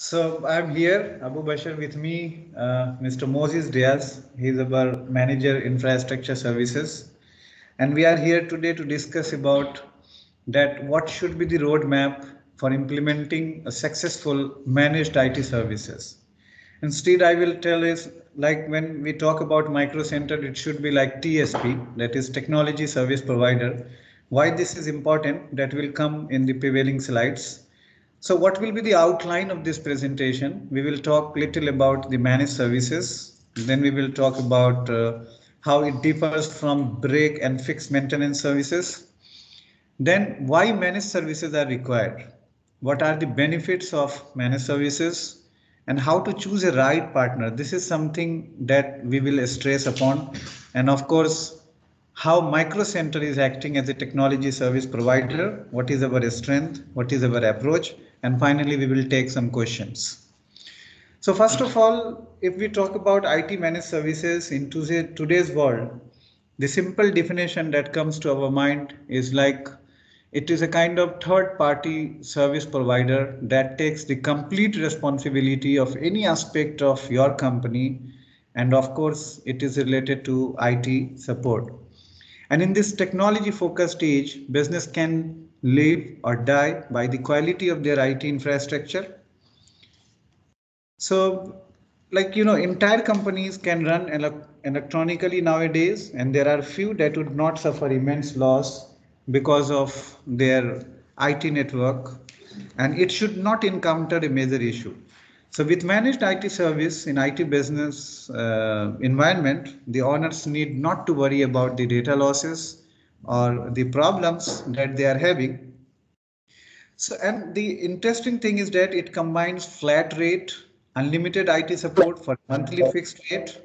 So I'm here, Abu Bashar, with me, Mr. Moses Diaz. He's our manager infrastructure services, and we are here today to discuss about that what should be the roadmap for implementing a successful managed IT services. Instead, I will tell is like when we talk about micro center, it should be like TSP, that is technology service provider. Why this is important, that will come in the prevailing slides. So what will be the outline of this presentation? We will talk little about the managed services. Then we will talk about how it differs from break and fix maintenance services. Then why managed services are required? What are the benefits of managed services? And how to choose a right partner? This is something that we will stress upon. And of course, how Microcenter is acting as a technology service provider, what is our strength, what is our approach, and finally we will take some questions. So first of all, if we talk about IT managed services in today's world, the simple definition that comes to our mind is like it is a kind of third party service provider that takes the complete responsibility of any aspect of your company, and of course it is related to IT support. And in this technology focused age, business can live or die by the quality of their IT infrastructure. So, entire companies can run electronically nowadays, and there are few that would not suffer immense loss because of their IT network, and it should not encounter a major issue. So, with managed IT service in IT business environment, the owners need not to worry about the data losses or the problems that they are having. So, and the interesting thing is that it combines flat rate, unlimited IT support for monthly fixed rate.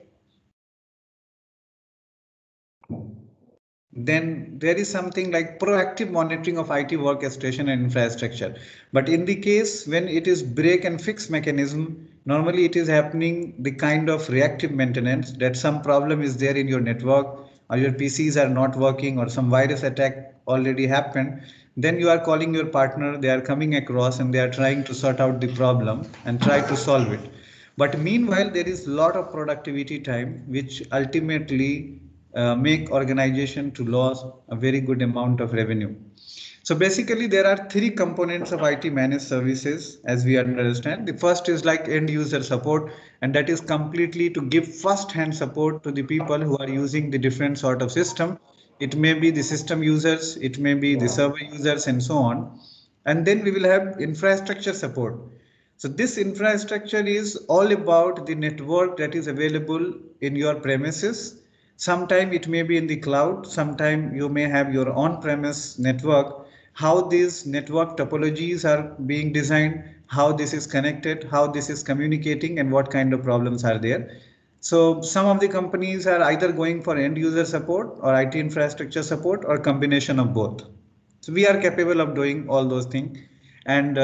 Then there is something like proactive monitoring of IT workstation and infrastructure. But in the case when it is break and fix mechanism, normally it is happening the kind of reactive maintenance that some problem is there in your network or your PCs are not working or some virus attack already happened. Then you are calling your partner, they are coming across and they are trying to sort out the problem and try to solve it. But meanwhile, there is a lot of productivity time, which ultimately make organization to lose a very good amount of revenue. So basically, there are three components of IT managed services, as we understand. The first is like end user support, and that is completely to give first hand support to the people who are using the different sort of system. It may be the system users, it may be the server users, and so on. And then we will have infrastructure support. So this infrastructure is all about the network that is available in your premises. Sometime it may be in the cloud, sometime you may have your on-premise network. How these network topologies are being designed, how this is connected, how this is communicating, and what kind of problems are there. So some of the companies are either going for end user support or IT infrastructure support or combination of both. So we are capable of doing all those things. And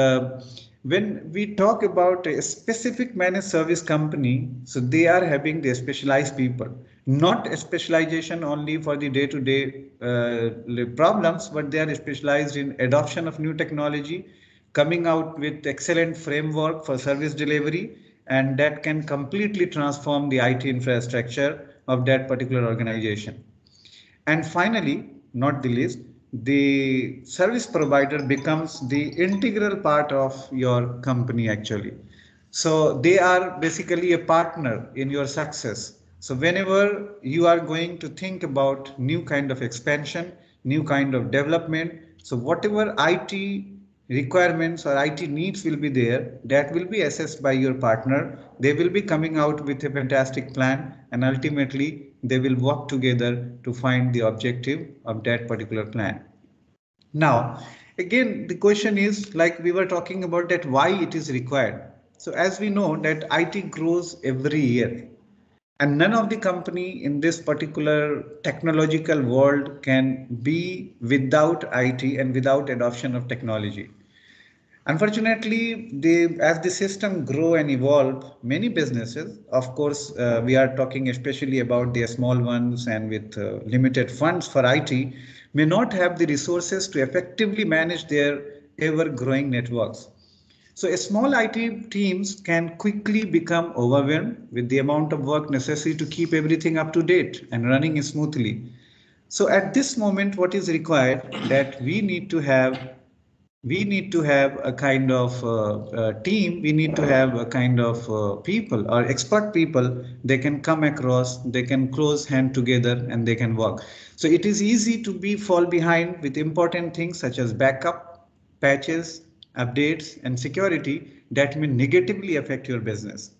when we talk about a specific managed service company, so they are having the specialized people, not a specialization only for the day-to-day problems, but they are specialized in adoption of new technology, coming out with excellent framework for service delivery, and that can completely transform the IT infrastructure of that particular organization. And finally, not the least, the service provider becomes the integral part of your company actually. So they are basically a partner in your success. So whenever you are going to think about new kind of expansion, new kind of development, so whatever IT requirements or IT needs will be there, that will be assessed by your partner. They will be coming out with a fantastic plan, and ultimately they will work together to find the objective of that particular plan. Now, again, the question is like we were talking about that why it is required. So as we know that IT grows every year, and none of the company in this particular technological world can be without IT and without adoption of technology. Unfortunately, as the system grow and evolve, many businesses, of course, we are talking especially about the small ones and with limited funds for IT, may not have the resources to effectively manage their ever growing networks. So small IT teams can quickly become overwhelmed with the amount of work necessary to keep everything up to date and running smoothly. So at this moment, what is required that we need to have a kind of team. We need to have a kind of people or expert people. They can come across, they can close hand together and they can work. So it is easy to be fall behind with important things such as backup, patches, updates and security that may negatively affect your business.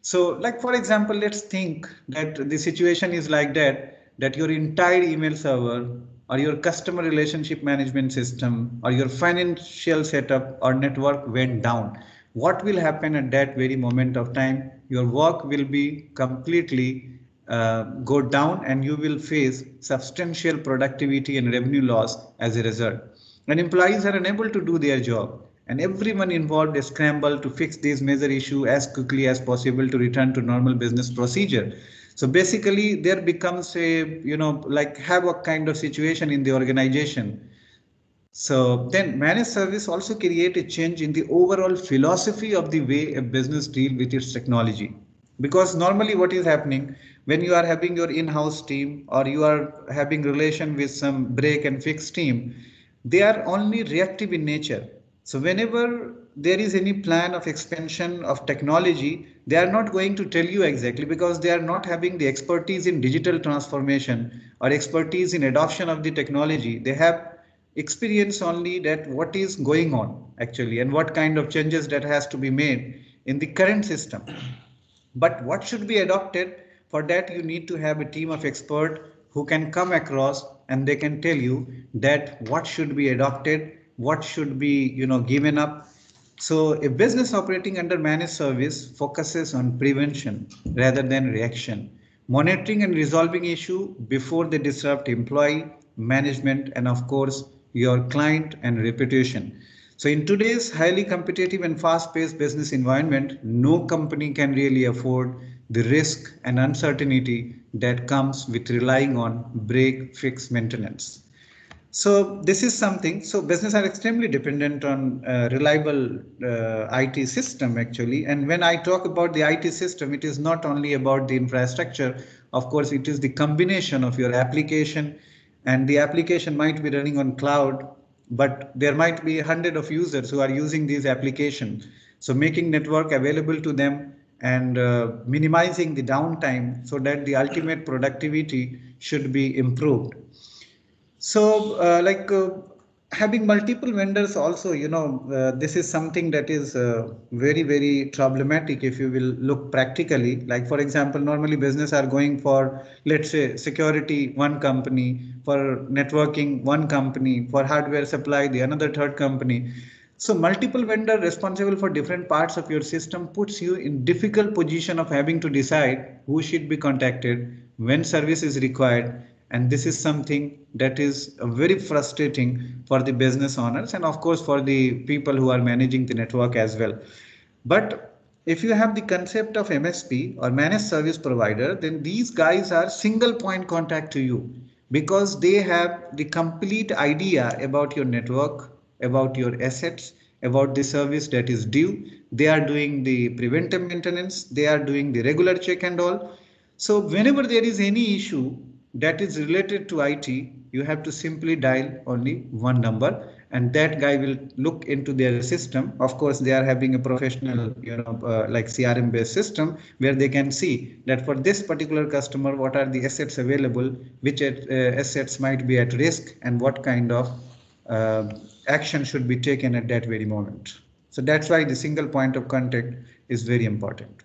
So, like for example, let's think that the situation is like that your entire email server or your customer relationship management system or your financial setup or network went down. What will happen at that very moment of time? Your work will be completely go down and you will face substantial productivity and revenue loss as a result. And employees are unable to do their job and everyone involved is scrambled to fix this major issue as quickly as possible to return to normal business procedure. So basically there becomes a, like havoc kind of situation in the organization. So then managed service also create a change in the overall philosophy of the way a business deal with its technology. Because normally what is happening when you are having your in-house team or you are having relation with some break and fix team, they are only reactive in nature. So whenever there is any plan of expansion of technology, they are not going to tell you exactly because they are not having the expertise in digital transformation or expertise in adoption of the technology. They have experience only that what is going on actually and what kind of changes that has to be made in the current system. But what should be adopted? For that you need to have a team of experts who can come across and they can tell you that what should be adopted, what should be given up. So a business operating under managed service focuses on prevention rather than reaction, monitoring and resolving issue before they disrupt employee management and of course your client and reputation. So in today's highly competitive and fast-paced business environment, no company can really afford the risk and uncertainty that comes with relying on break fix maintenance. So this is something. So business are extremely dependent on reliable IT system actually. And when I talk about the IT system, it is not only about the infrastructure. Of course, it is the combination of your application, and the application might be running on cloud, but there might be 100 of users who are using these applications. So making network available to them and minimizing the downtime so that the ultimate productivity should be improved. So, having multiple vendors also, this is something that is very, very problematic if you will look practically. Like, for example, normally business are going for, let's say, security, one company, for networking, one company, for hardware supply, the another third company. So multiple vendor responsible for different parts of your system puts you in difficult position of having to decide who should be contacted, when service is required, and this is something that is very frustrating for the business owners and of course for the people who are managing the network as well. But if you have the concept of MSP or managed service provider, then these guys are single point contact to you because they have the complete idea about your network, about your assets, about the service that is due. They are doing the preventive maintenance, they are doing the regular check and all. So whenever there is any issue that is related to IT, you have to simply dial only one number and that guy will look into their system. Of course, they are having a professional, like CRM based system where they can see that for this particular customer, what are the assets available, which assets might be at risk and what kind of uh, action should be taken at that very moment. So that's why the single point of contact is very important.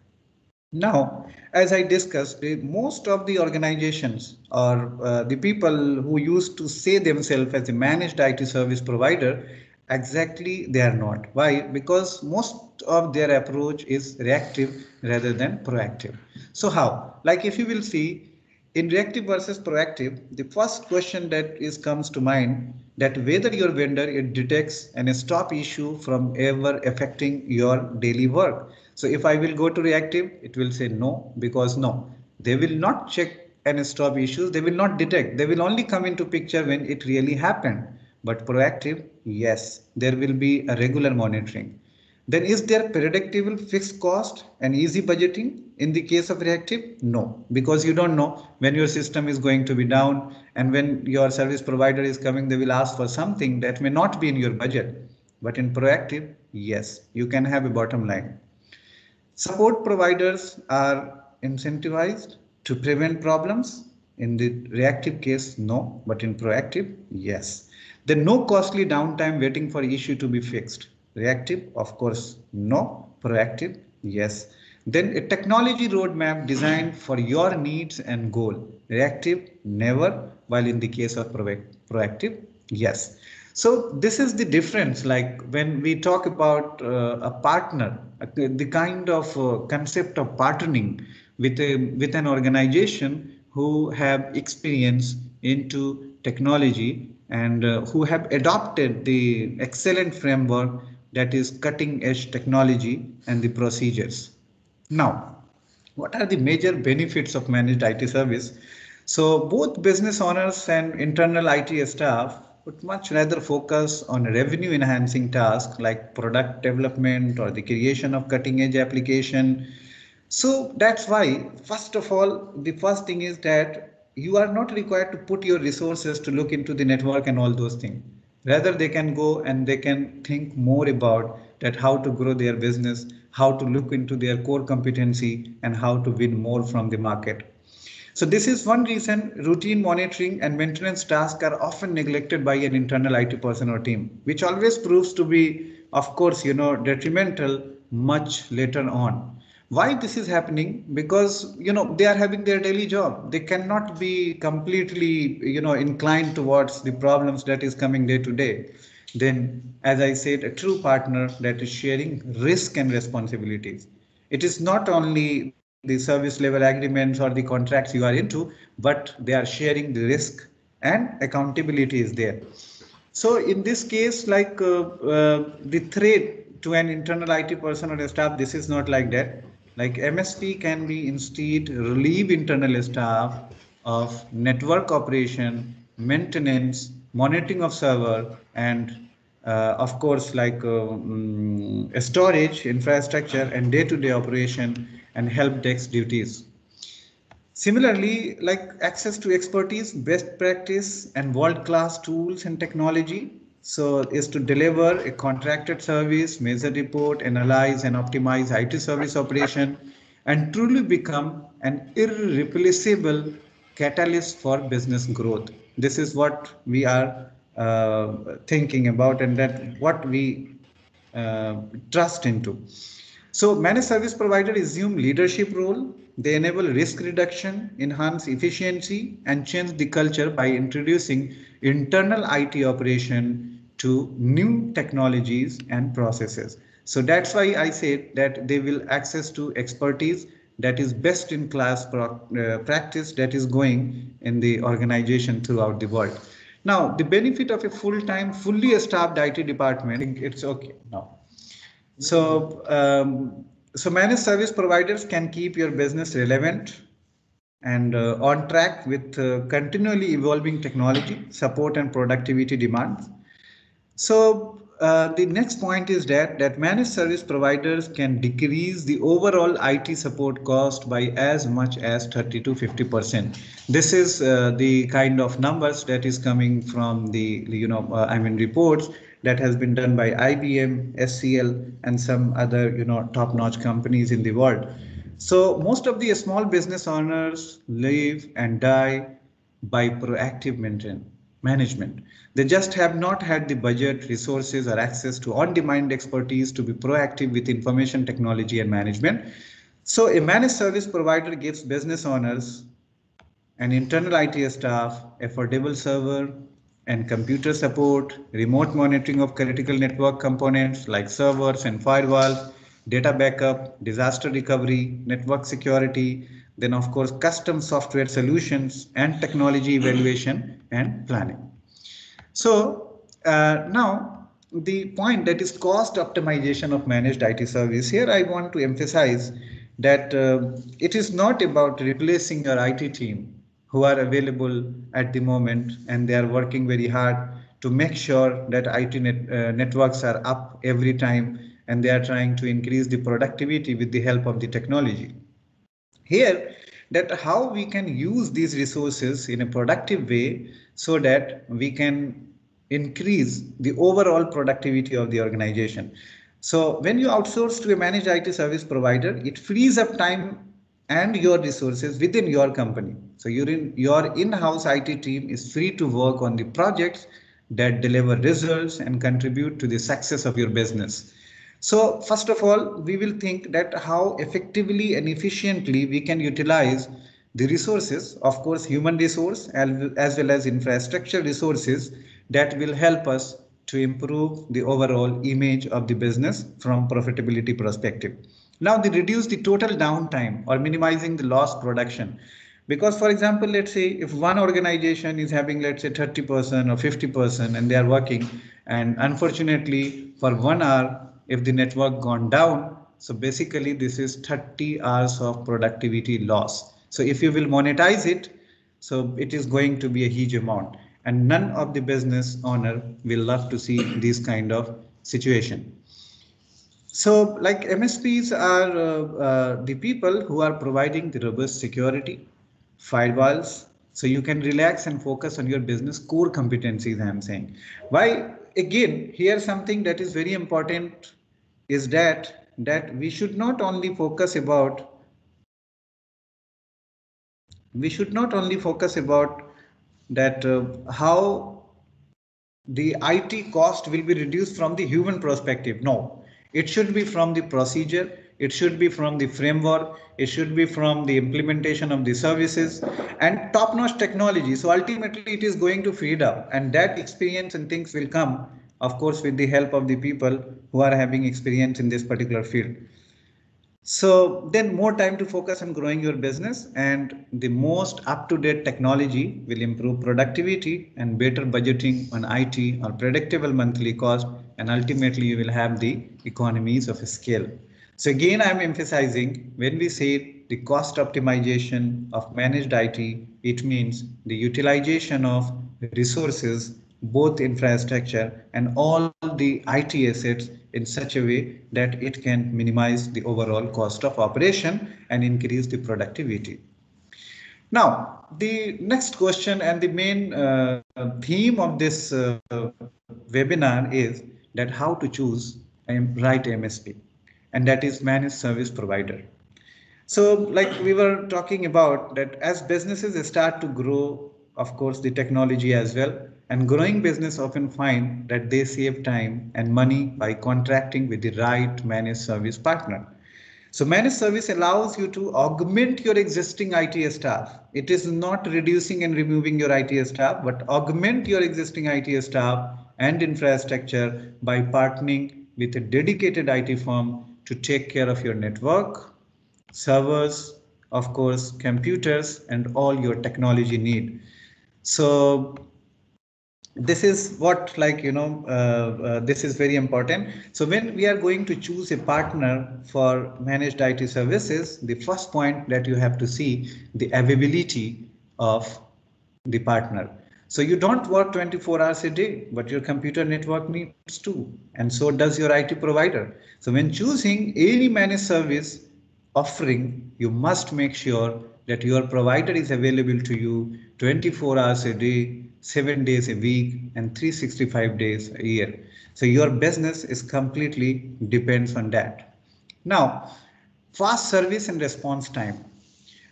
Now, as I discussed, most of the organizations or the people who used to say themselves as a managed IT service provider, exactly they are not. Why? Because most of their approach is reactive rather than proactive. So how? Like if you will see in reactive versus proactive, the first question that is comes to mind that whether your vendor it detects and stop issue from ever affecting your daily work. So if I will go to reactive, it will say no, because no, they will not check and stop issues. They will not detect. They will only come into picture when it really happened. But proactive, yes, there will be a regular monitoring. Then is there predictable fixed cost and easy budgeting in the case of reactive? No, because you don't know when your system is going to be down, and when your service provider is coming, they will ask for something that may not be in your budget. But in proactive, yes, you can have a bottom line. Support providers are incentivized to prevent problems. In the reactive case, no, but in proactive, yes. Then no costly downtime waiting for issue to be fixed. Reactive, of course, no. Proactive, yes. Then a technology roadmap designed for your needs and goal. Reactive, never, while in the case of proactive, yes. So this is the difference. Like when we talk about a partner, the kind of concept of partnering with an organization who have experience into technology and who have adopted the excellent framework that is cutting edge technology and the procedures. Now, what are the major benefits of managed IT service? So both business owners and internal IT staff would much rather focus on revenue enhancing tasks like product development or the creation of cutting edge application. So that's why, first of all, the first thing is that you are not required to put your resources to look into the network and all those things. Rather, they can go and they can think more about that how to grow their business, how to look into their core competency, and how to win more from the market. So this is one reason routine monitoring and maintenance tasks are often neglected by an internal IT person or team, which always proves to be, of course, detrimental much later on. Why this is happening? Because they are having their daily job. They cannot be completely inclined towards the problems that is coming day to day. Then, as I said, a true partner that is sharing risk and responsibilities. It is not only the service level agreements or the contracts you are into, but they are sharing the risk and accountability is there. So in this case, like the threat to an internal IT person or staff, this is not like that. Like MSP can be instead relieve internal staff of network operation, maintenance, monitoring of server, and of course, like storage, infrastructure, and day-to-day operation and help desk duties. Similarly, like access to expertise, best practice, and world-class tools and technology. So is to deliver a contracted service, measure report, analyze and optimize IT service operation, and truly become an irreplaceable catalyst for business growth. This is what we are thinking about, and that what we trust into. So managed service provider assume leadership role. They enable risk reduction, enhance efficiency, and change the culture by introducing internal IT operation to new technologies and processes. So that's why I said that they will access to expertise that is best in class practice that is going in the organization throughout the world. Now, the benefit of a full-time, fully staffed IT department, I think it's okay now. So managed service providers can keep your business relevant and on track with continually evolving technology, support, and productivity demands. So the next point is that managed service providers can decrease the overall IT support cost by as much as 30 to 50%. This is the kind of numbers that is coming from the reports that has been done by IBM, SCL, and some other top-notch companies in the world. So most of the small business owners live and die by proactive management. They just have not had the budget, resources, or access to on-demand expertise to be proactive with information technology and management. So a managed service provider gives business owners and internal IT staff affordable server and computer support, remote monitoring of critical network components like servers and firewalls, data backup, disaster recovery, network security, then of course custom software solutions and technology evaluation and planning. So now the point that is cost optimization of managed IT service. Here I want to emphasize that it is not about replacing your IT team who are available at the moment, and they are working very hard to make sure that IT networks are up every time and they are trying to increase the productivity with the help of the technology. Here, that how we can use these resources in a productive way so that we can increase the overall productivity of the organization. So when you outsource to a managed IT service provider, it frees up time and your resources within your company. So your in-house IT team is free to work on the projects that deliver results and contribute to the success of your business. So first of all, we will think that how effectively and efficiently we can utilize the resources, of course, human resource as well as infrastructure resources that will help us to improve the overall image of the business from profitability perspective. Now they reduce the total downtime or minimizing the lost production. Because for example, let's say if one organization is having, let's say 30% or 50% and they are working, and unfortunately for 1 hour, if the network gone down, so basically this is 30 hours of productivity loss. So if you will monetize it, so it is going to be a huge amount, and none of the business owner will love to see this kind of situation. So like MSPs are the people who are providing the robust security, firewalls, so you can relax and focus on your business core competencies, I am saying. Why? Again, here something that is very important is that we should not only focus about that how the IT cost will be reduced from the human perspective. No, it should be from the procedure, it should be from the framework, it should be from the implementation of the services and top-notch technology. So ultimately it is going to feed up, and that experience and things will come, of course, with the help of the people who are having experience in this particular field. So then more time to focus on growing your business, and the most up-to-date technology will improve productivity and better budgeting on IT or predictable monthly cost, and ultimately you will have the economies of scale. So again, I'm emphasizing when we say the cost optimization of managed IT, it means the utilization of resources, both infrastructure and all the IT assets in such a way that it can minimize the overall cost of operation and increase the productivity. Now, the next question and the main theme of this webinar is that how to choose a right MSP, and that is managed service provider. So like we were talking about that as businesses start to grow, of course, the technology as well, and growing business often find that they save time and money by contracting with the right managed service partner. So managed service allows you to augment your existing IT staff. It is not reducing and removing your IT staff, but augment your existing IT staff and infrastructure by partnering with a dedicated IT firm to take care of your network, servers, of course, computers, and all your technology need. So this is what this is very important. So when we are going to choose a partner for managed IT services, the first point that you have to see the availability of the partner. So you don't work 24 hours a day, but your computer network needs to, and so does your IT provider. So when choosing any managed service offering, you must make sure that your provider is available to you 24 hours a day, 7 days a week, and 365 days a year. So your business is completely depends on that. Now, fast service and response time.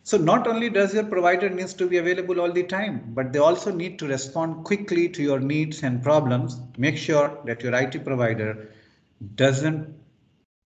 So not only does your provider needs to be available all the time, but they also need to respond quickly to your needs and problems. Make sure that your IT provider doesn't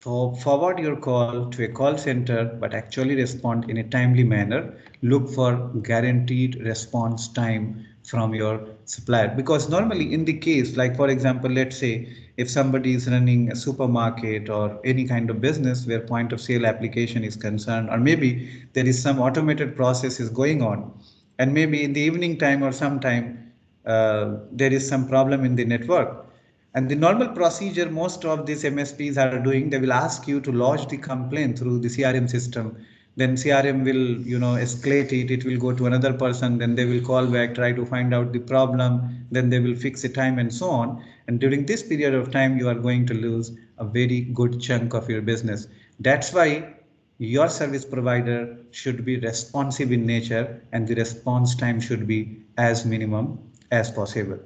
forward your call to a call center, but actually respond in a timely manner. Look for guaranteed response time from your supplier, because normally in the case, like for example, let's say if somebody is running a supermarket or any kind of business where point of sale application is concerned, or maybe there is some automated process is going on, and maybe in the evening time or sometime there is some problem in the network. And the normal procedure most of these MSPs are doing, they will ask you to lodge the complaint through the CRM system. Then CRM will, escalate it. It will go to another person. Then they will call back, try to find out the problem. Then they will fix the time and so on. And during this period of time, you are going to lose a very good chunk of your business. That's why your service provider should be responsive in nature and the response time should be as minimum as possible.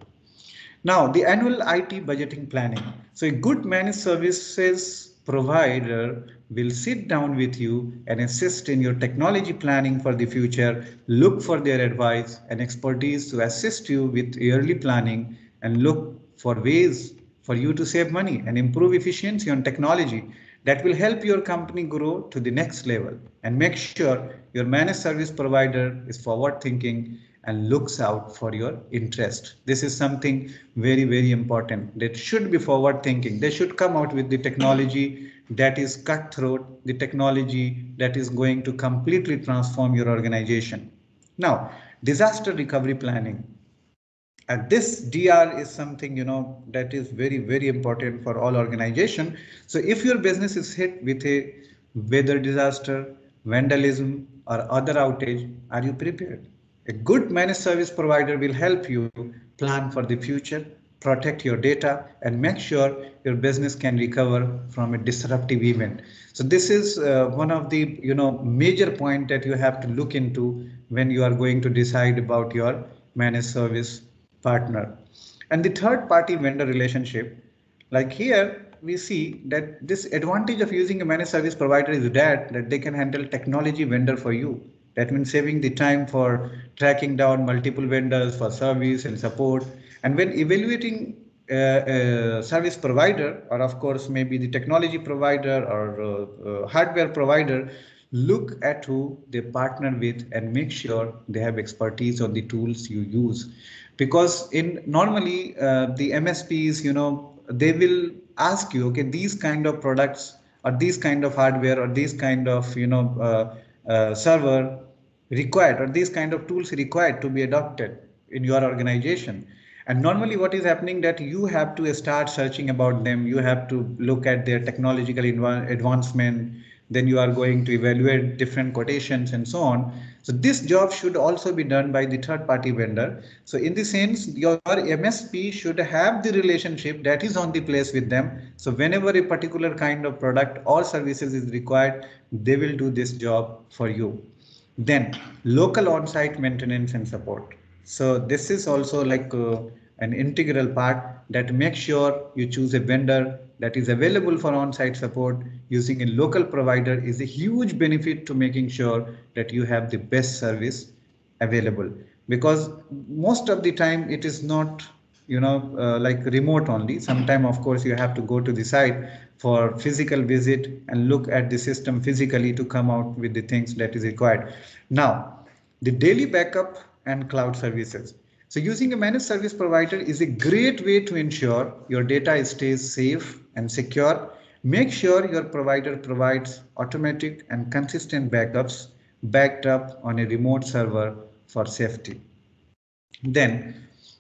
Now, the annual IT budgeting planning. So a good managed services provider will sit down with you and assist in your technology planning for the future, look for their advice and expertise to assist you with yearly planning and look for ways for you to save money and improve efficiency on technology that will help your company grow to the next level. And make sure your managed service provider is forward thinking and looks out for your interest. This is something very, very important. They should be forward thinking. They should come out with the technology that is cutthroat, the technology that is going to completely transform your organization. Now, disaster recovery planning. And this DR is something, that is very, very important for all organization. So if your business is hit with a weather disaster, vandalism, or other outage, are you prepared? A good managed service provider will help you plan for the future, protect your data, and make sure your business can recover from a disruptive event. So this is one of the major point that you have to look into when you are going to decide about your managed service partner. And the third party vendor relationship, like here we see that this advantage of using a managed service provider is that they can handle technology vendor for you. That means saving the time for tracking down multiple vendors for service and support. And when evaluating a service provider, or of course maybe the technology provider or hardware provider, look at who they partner with and make sure they have expertise on the tools you use. Because in normally the MSPs, they will ask you, okay, these kind of products or these kind of hardware or these kind of server required or these kind of tools required to be adopted in your organization. And normally what is happening that you have to start searching about them, you have to look at their technological advancement, then you are going to evaluate different quotations and so on. So this job should also be done by the third party vendor. So in the sense, your MSP should have the relationship that is on the place with them. So whenever a particular kind of product or services is required, they will do this job for you. Then local on-site maintenance and support. So this is also like an integral part that makes sure you choose a vendor that is available for on-site support. Using a local provider is a huge benefit to making sure that you have the best service available, because most of the time it is not like remote only. Sometime of course you have to go to the site for physical visit and look at the system physically to come out with the things that is required. Now the daily backup and cloud services. So using a managed service provider is a great way to ensure your data stays safe and secure. Make sure your provider provides automatic and consistent backups backed up on a remote server for safety. Then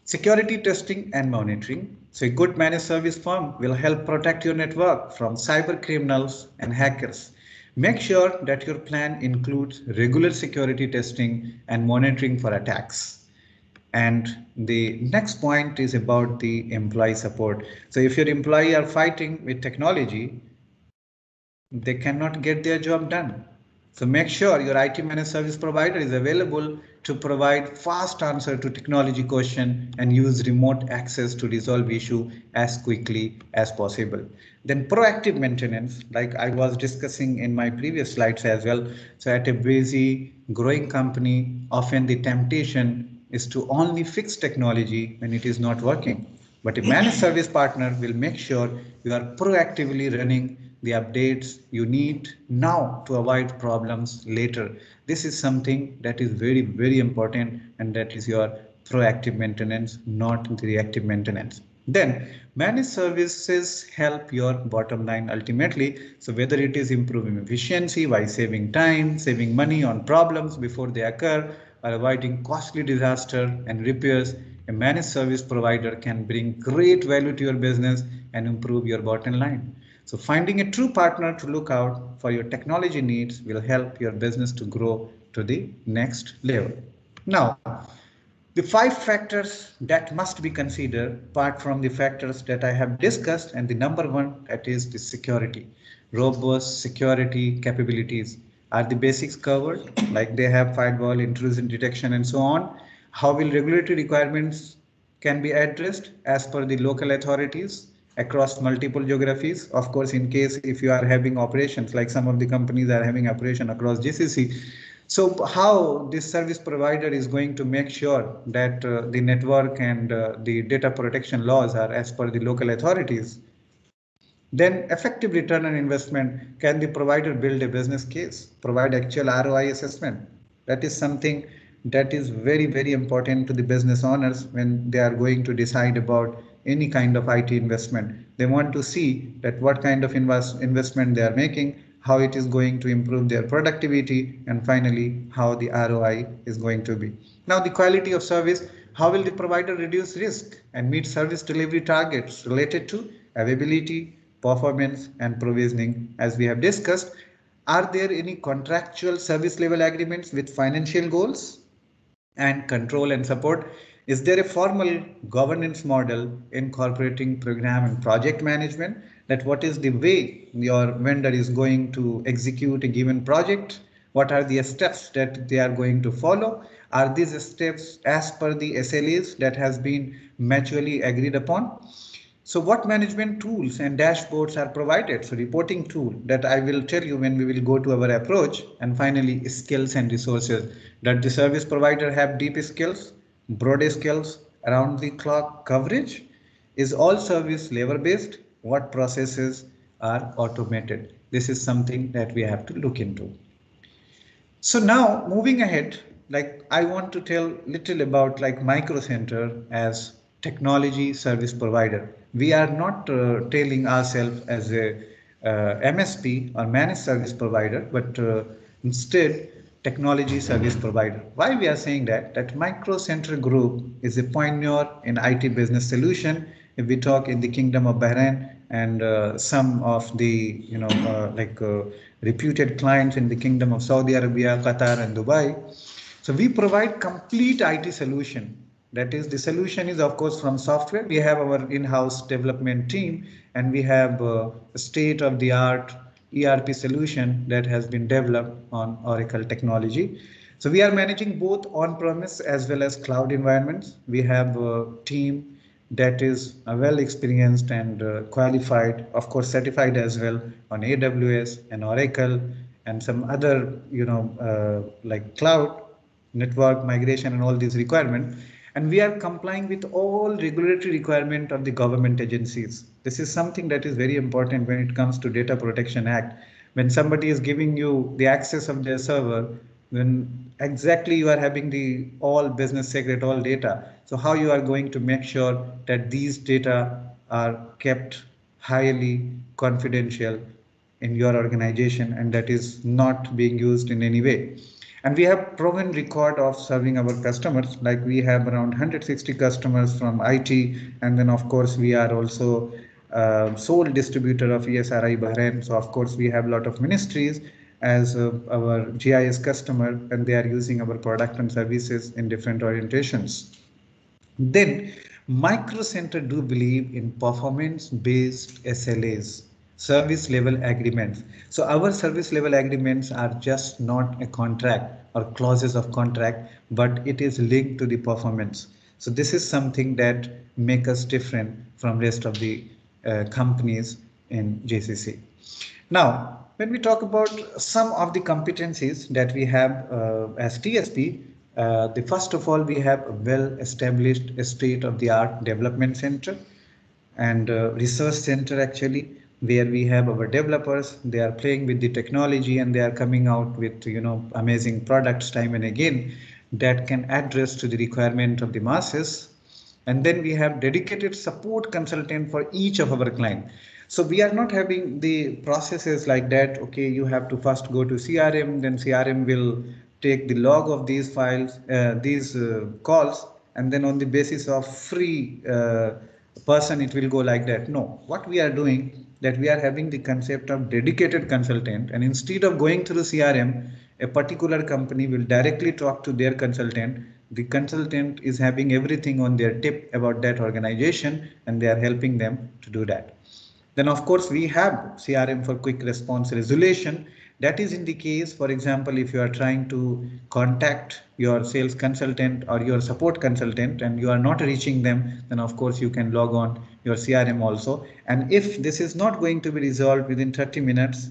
security testing and monitoring. So a good managed service firm will help protect your network from cyber criminals and hackers. Make sure that your plan includes regular security testing and monitoring for attacks. And the next point is about the employee support. So if your employee are fighting with technology, they cannot get their job done. So make sure your IT managed service provider is available to provide fast answer to technology question and use remote access to resolve issue as quickly as possible. Then proactive maintenance, like I was discussing in my previous slides as well. So at a busy growing company, often the temptation is to only fix technology when it is not working. But a managed service partner will make sure you are proactively running the updates you need now to avoid problems later. This is something that is very, very important, and that is your proactive maintenance, not the reactive maintenance. Then managed services help your bottom line ultimately. So whether it is improving efficiency by saving time, saving money on problems before they occur, or avoiding costly disaster and repairs, a managed service provider can bring great value to your business and improve your bottom line. So finding a true partner to look out for your technology needs will help your business to grow to the next level. Now, The 5 factors that must be considered, apart from the factors that I have discussed, and the number one, that is the security. Robust security capabilities. Are the basics covered? Like they have firewall, intrusion detection, and so on. How will regulatory requirements can be addressed as per the local authorities across multiple geographies? Of course, in case if you are having operations, like some of the companies are having operation across GCC, so how this service provider is going to make sure that the network and the data protection laws are as per the local authorities? Then effective return on investment. Can the provider build a business case, provide actual ROI assessment? That is something that is very, very important to the business owners when they are going to decide about any kind of IT investment. They want to see that what kind of investment they are making, how it is going to improve their productivity, and finally, how the ROI is going to be. Now, the quality of service. How will the provider reduce risk and meet service delivery targets related to availability, performance, and provisioning, as we have discussed? Are there any contractual service level agreements with financial goals and control and support? Is there a formal governance model incorporating program and project management? That what is the way your vendor is going to execute a given project? What are the steps that they are going to follow? Are these steps as per the SLAs that has been mutually agreed upon? So what management tools and dashboards are provided? So reporting tool that I will tell you when we will go to our approach. And finally, skills and resources. That the service provider have deep skills, broad skills, around the clock coverage? Is all service labor based? What processes are automated? This is something that we have to look into. So now moving ahead, like I want to tell little about like Microcenter as technology service provider. We are not telling ourselves as a MSP or managed service provider, but instead technology service provider. Why we are saying that? That Microcenter Group is a pioneer in IT business solution. If we talk in the Kingdom of Bahrain and some of the reputed clients in the Kingdom of Saudi Arabia, Qatar, and Dubai. So we provide complete IT solution. That is, the solution is of course from software. We have our in-house development team, and we have a state-of-the-art ERP solution that has been developed on Oracle technology. So we are managing both on-premise as well as cloud environments. We have a team that is well experienced and qualified, of course certified as well on AWS and Oracle and some other, like cloud, network migration and all these requirements. And we are complying with all regulatory requirement of the government agencies. This is something that is very important when it comes to Data Protection Act. When somebody is giving you the access of their server, when exactly you are having the all business secret, all data. So how you are going to make sure that these data are kept highly confidential in your organization and that is not being used in any way. And we have proven record of serving our customers, like we have around 160 customers from IT. And then of course we are also sole distributor of ESRI Bahrain. So of course we have a lot of ministries as our GIS customer, and they are using our product and services in different orientations. Then Microcenter do believe in performance-based SLAs, service level agreements. So our service level agreements are just not a contract or clauses of contract, but it is linked to the performance. So this is something that make us different from rest of the companies in GCC. Now, when we talk about some of the competencies that we have as TSP, the first of all, we have a well-established state-of-the-art development center and research center actually, where we have our developers. They are playing with the technology and they are coming out with amazing products time and again that can address to the requirement of the masses. And then we have dedicated support consultant for each of our client. So we are not having the processes like that. Okay, you have to first go to CRM, then CRM will take the log of these files, these calls, and then on the basis of free person, it will go like that. No, what we are doing, that we are having the concept of dedicated consultant, and instead of going through CRM, a particular company will directly talk to their consultant the consultant is having everything on their tip about that organization and they are helping them to do that. Then of course we have CRM for quick response resolution. That is in the case, for example, if you are trying to contact your sales consultant or your support consultant and you are not reaching them, then of course you can log on your CRM also. And if this is not going to be resolved within 30 minutes,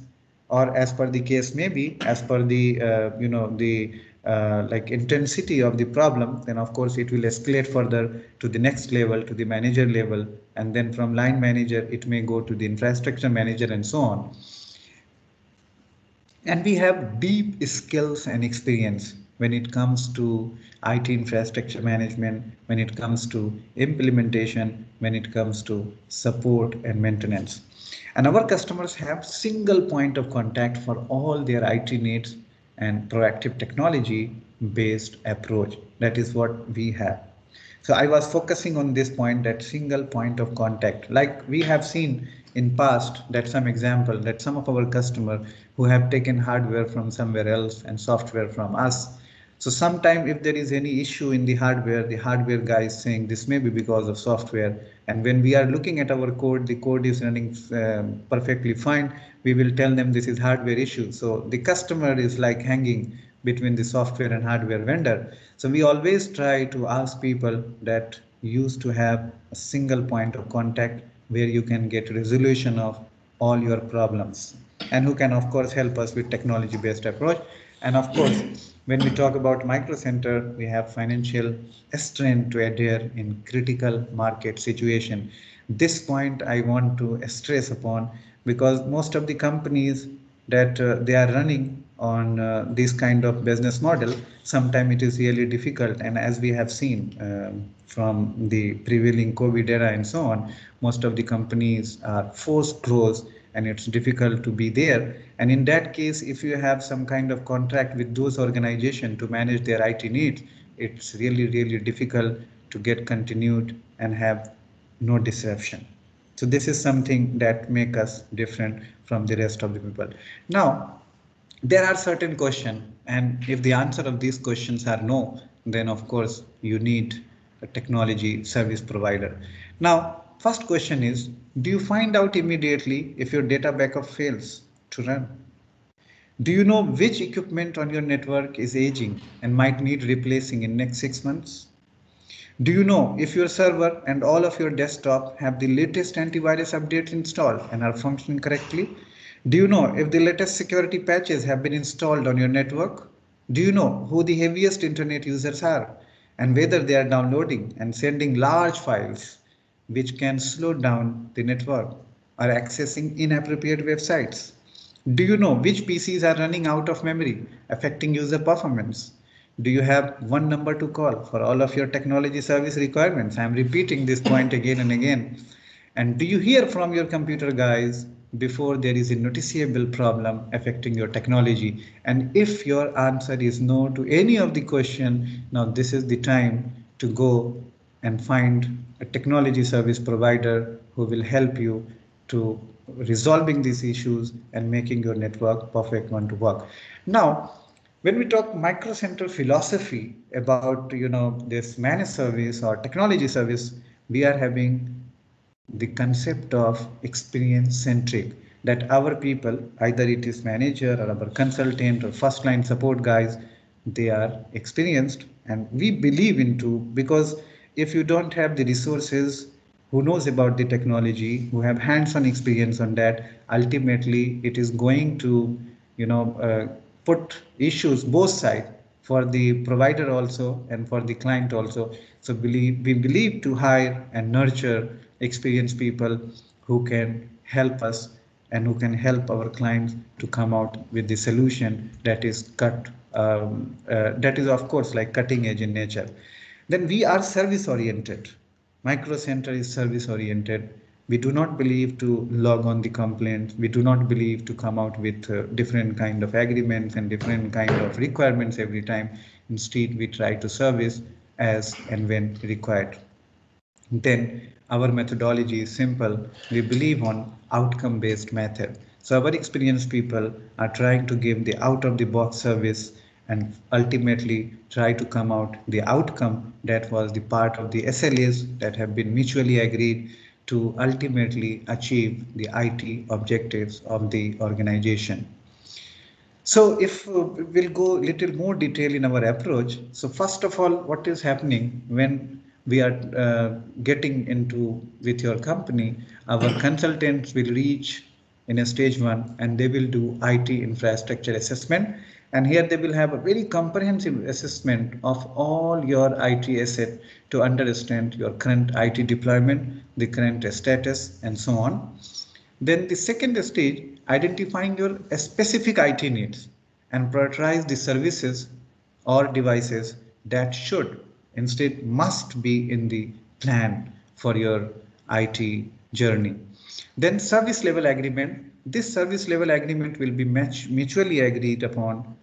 or as per the case maybe, as per the like intensity of the problem, then of course it will escalate further to the next level, to the manager level, and then from line manager it may go to the infrastructure manager and so on. And we have deep skills and experience when it comes to IT infrastructure management, when it comes to implementation, when it comes to support and maintenance. And our customers have single point of contact for all their IT needs and proactive technology based approach. That is what we have. So I was focusing on this point, that single point of contact. Like we have seen in past that some example that some of our customer who have taken hardware from somewhere else and software from us. So sometime if there is any issue in the hardware guy is saying this may be because of software. And when we are looking at our code, the code is running perfectly fine. We will tell them this is hardware issue. So the customer is like hanging between the software and hardware vendor. So we always try to ask people that used to have a single point of contact where you can get resolution of all your problems, and who can of course help us with technology based approach. And of course, when we talk about Micro Center, we have financial strength to adhere in critical market situation. This point I want to stress upon, because most of the companies that they are running on this kind of business model, sometimes it is really difficult. And as we have seen from the prevailing COVID era and so on, most of the companies are forced close and it's difficult to be there. And in that case, if you have some kind of contract with those organizations to manage their IT needs, it's really, really difficult to get continued and have no disruption. So this is something that makes us different from the rest of the people. Now, there are certain questions, and if the answer of these questions are no, then of course you need a technology service provider. Now, first question is, do you find out immediately if your data backup fails to run? Do you know which equipment on your network is aging and might need replacing in next 6 months? Do you know if your server and all of your desktop have the latest antivirus updates installed and are functioning correctly? Do you know if the latest security patches have been installed on your network? Do you know who the heaviest internet users are and whether they are downloading and sending large files which can slow down the network or accessing inappropriate websites? Do you know which PCs are running out of memory, affecting user performance? Do you have one number to call for all of your technology service requirements? I'm repeating this point again and again. And do you hear from your computer guys before there is a noticeable problem affecting your technology? And if your answer is no to any of the question, now this is the time to go and find a technology service provider who will help you to resolving these issues and making your network perfect one to work. Now, when we talk Micro Center philosophy about this managed service or technology service, we are having the concept of experience centric, that our people, either it is manager or our consultant or first line support guys, they are experienced, and we believe into, because if you don't have the resources who knows about the technology, who have hands-on experience on that, ultimately it is going to put issues both sides, for the provider also and for the client also. So we believe to hire and nurture experienced people who can help us and who can help our clients to come out with the solution that is that is of course like cutting edge in nature. Then we are service oriented. Micro Center is service oriented. We do not believe to log on the complaints. We do not believe to come out with different kind of agreements and different kind of requirements every time. Instead, we try to service as and when required. Then our methodology is simple. We believe on outcome-based method. So our experienced people are trying to give the out-of-the-box service and ultimately try to come out the outcome that was the part of the SLAs that have been mutually agreed to ultimately achieve the IT objectives of the organization. So if we'll go a little more detail in our approach. So first of all, what is happening when we are getting into with your company, our consultants will reach in a stage one and they will do IT infrastructure assessment. And here they will have a very comprehensive assessment of all your IT asset to understand your current IT deployment, the current status, and so on. Then the second stage, identifying your specific IT needs and prioritize the services or devices that should instead must be in the plan for your IT journey. Then service level agreement. This service level agreement will be mutually agreed upon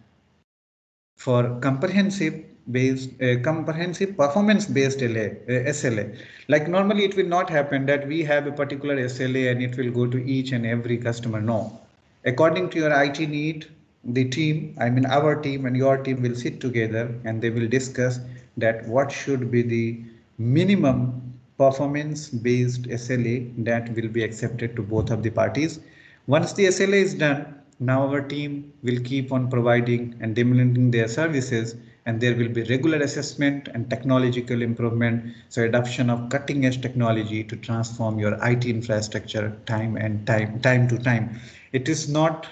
for comprehensive performance based SLA. Like normally it will not happen that we have a particular SLA and it will go to each and every customer. No, according to your IT need, the team, I mean our team and your team will sit together and they will discuss that what should be the minimum performance based SLA that will be accepted to both of the parties. Once the SLA is done, now our team will keep on providing and implementing their services, and there will be regular assessment and technological improvement. So adoption of cutting edge technology to transform your IT infrastructure time to time. It is not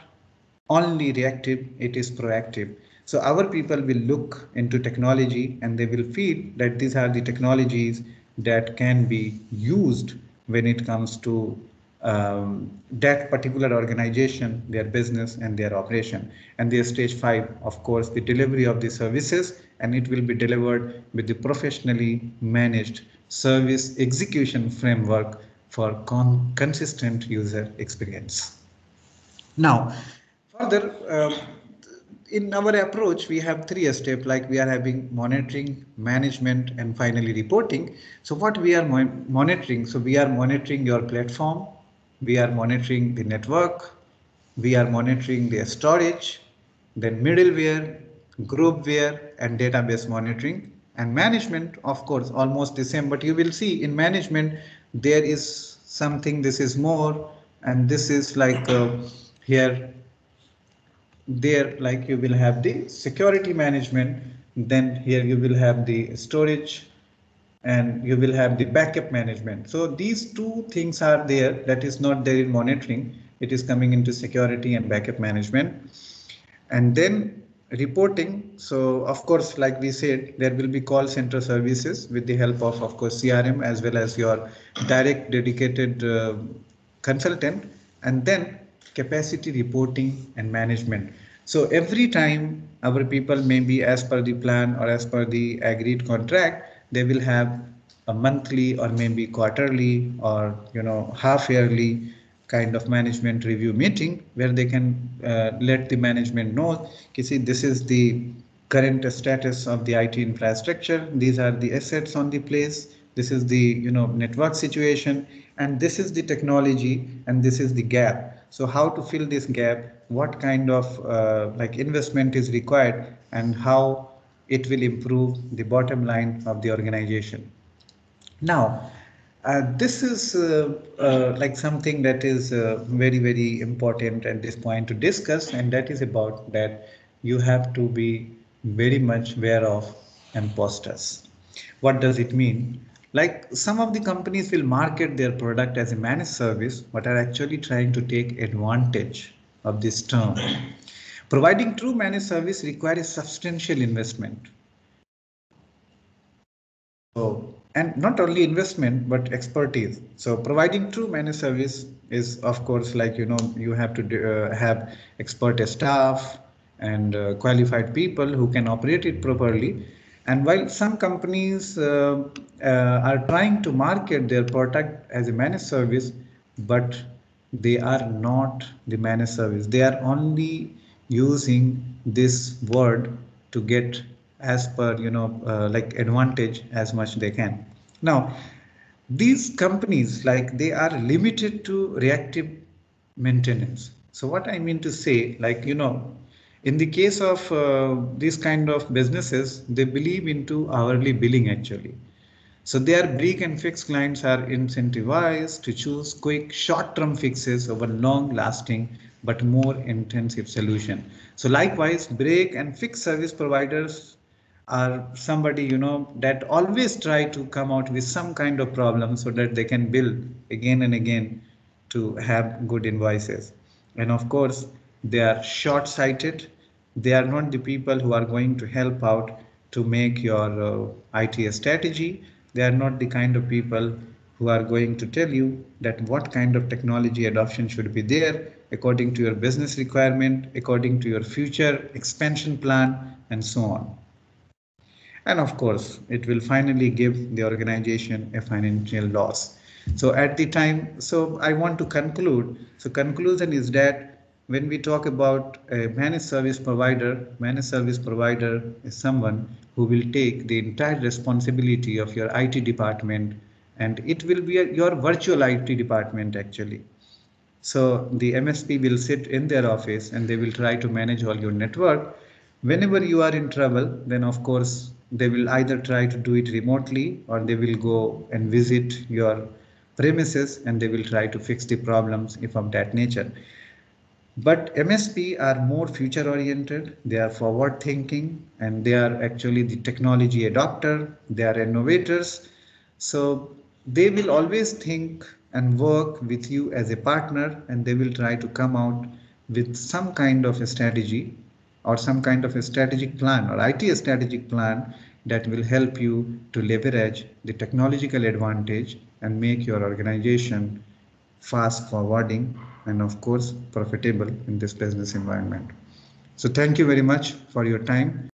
only reactive, it is proactive. So our people will look into technology and they will feel that these are the technologies that can be used when it comes to that particular organization, their business and their operation. And their stage 5, of course, the delivery of the services, and it will be delivered with the professionally managed service execution framework for consistent user experience. Now, further, in our approach, we have 3 steps, like we are having monitoring, management, and finally reporting. So what we are monitoring? So we are monitoring your platform, we are monitoring the network, we are monitoring the storage, then middleware, groupware, and database monitoring. And management, of course, almost the same, but you will see in management, there is something, this is more, and this is like here there, like you will have the security management, then here you will have the storage, and you will have the backup management. So these 2 things are there, that is not there in monitoring, it is coming into security and backup management. And then reporting, so of course, like we said, there will be call center services with the help of course CRM, as well as your direct dedicated consultant, and then capacity reporting and management. So every time our people, maybe as per the plan or as per the agreed contract, they will have a monthly or maybe quarterly or half yearly kind of management review meeting, where they can let the management know, see, this is the current status of the IT infrastructure, these are the assets on the place, this is the network situation, and this is the technology, and this is the gap. So how to fill this gap, what kind of like investment is required, and how it will improve the bottom line of the organization. Now, this is like something that is very, very important at this point to discuss, and that is about that you have to be very much aware of imposters. What does it mean? Like some of the companies will market their product as a managed service, but are actually trying to take advantage of this term. Providing true managed service requires substantial investment. So, and not only investment, but expertise. So providing true managed service is, of course, like, you have to have expert staff and qualified people who can operate it properly. And while some companies are trying to market their product as a managed service, but they are not the managed service. They are only using this word to get as per like advantage as much they can. Now these companies, like, they are limited to reactive maintenance. So what I mean to say, like, In the case of these kind of businesses, they believe into hourly billing actually. So their break and fix clients are incentivized to choose quick short-term fixes over long-lasting but more intensive solution. So likewise, break and fix service providers are somebody that always try to come out with some kind of problem so that they can bill again and again to have good invoices. And of course, they are short-sighted. They are not the people who are going to help out to make your IT strategy. They are not the kind of people who are going to tell you that what kind of technology adoption should be there according to your business requirement, according to your future expansion plan, and so on. And of course, it will finally give the organization a financial loss. So at the time, so I want to conclude. So conclusion is that when we talk about a managed service provider is someone who will take the entire responsibility of your IT department, and it will be your virtual IT department actually. So the MSP will sit in their office and they will try to manage all your network. Whenever you are in trouble, then of course they will either try to do it remotely or they will go and visit your premises and they will try to fix the problems if of that nature. But MSP are more future oriented, they are forward thinking, and they are actually the technology adopter, they are innovators. So they will always think and work with you as a partner, and they will try to come out with some kind of a strategy or some kind of a strategic plan or IT strategic plan that will help you to leverage the technological advantage and make your organization fast forwarding and of course profitable in this business environment. So thank you very much for your time.